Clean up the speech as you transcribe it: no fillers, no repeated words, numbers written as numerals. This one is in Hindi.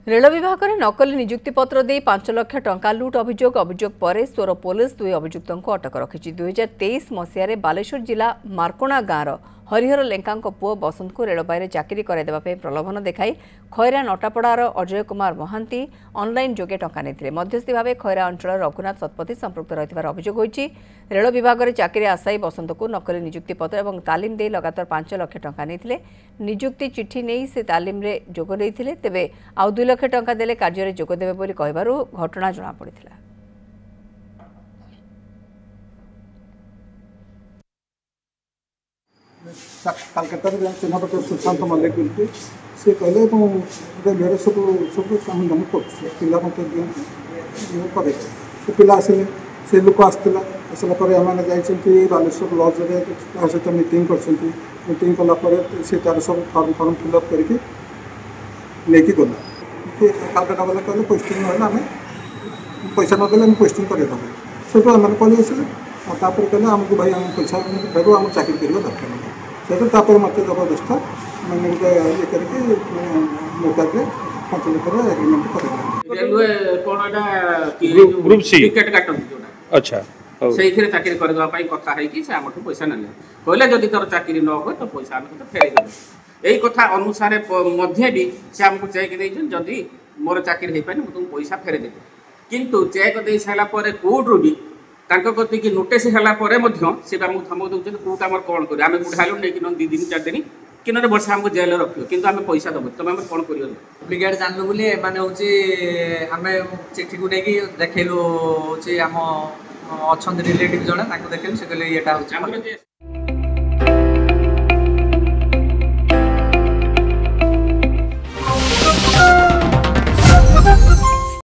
रेल विभाग में नकली नियुक्ति पत्र दे 5 लाख टंका लुट अभियोग पर सोर पुलिस दुई अभियुक्त अटक रखी 2023 मसीह बालेश्वर जिला मार्कोणा गाँव हरिहर लेंका पुओ बसंत को रेलबाई चाकरी कराइदेवाई प्रलोभन देखाई खैरा नटापड़ार अजय कुमार महांती ऑनलाइन जोगे टंका नहीं मध्यस्थी भाव खैरा अंचल रघुनाथ शतपथी संपृक्त रही अभियोग होती। रेल विभाग में चाकरी आशायी बसंत को नकली नियुक्ति पत्र और तालीम दे लगातार 5 लाख टंका नहीं नियुक्ति चिठी नहीं से तालीम रे जोग देते तेबे आउ 2 लाख टंका देले कार्य में जोगदेवे बोली कहबारु घटना जଣାपड़ा। कलकत्ता चिन्हट कर सुशांत मल्लिक बोलते सी कहले मेरे सब सब चाहूँ पिला मत दिखाई से पिला आसिले से लोक आसला आसला जाइए बालेश्वर लज सहित मीटिंग मीटिंग कलापर से तार सब फर्म फर्म फिलअप करके लेकिन गला कलकत्ता वाला कहले पोस्टिंग ना आम पैसा नदेले आम पोस्टिंग करदेव से आम पलि आसिले तापर कहले आमको भाई आम पैसा फेर आम चाकरी करवा दरकार से मत जबरदस्त मैंने गोटे ये करके मोबाइल 5 लाख एग्रीमेंट अच्छा से चाकरी करने कथा से आम पैसा ना कहले जदि तोर चाकरी न हो तो पैसा आम फेर यही कथा अनुसार भी से आमको चेक जदि मोर चाकरी हो पाए तुमको पैसा फेर देवे किंतु चेक दे सारापर कोर्ट्रु भी गति की नोटिस है से धमक दौरान कोर्ट आम कौन कर आम बुढ़ालू नहीं 2 दिन 4 दिन कि ना वर्ष आमको जेल रख कि आम पैसा दब तुम आम कौन कर डुप्लिकेट जानलु बोली आम चिठी को लेकिन देखलु आम अच्छा रिलेटिव जड़े देखलु से कहले ये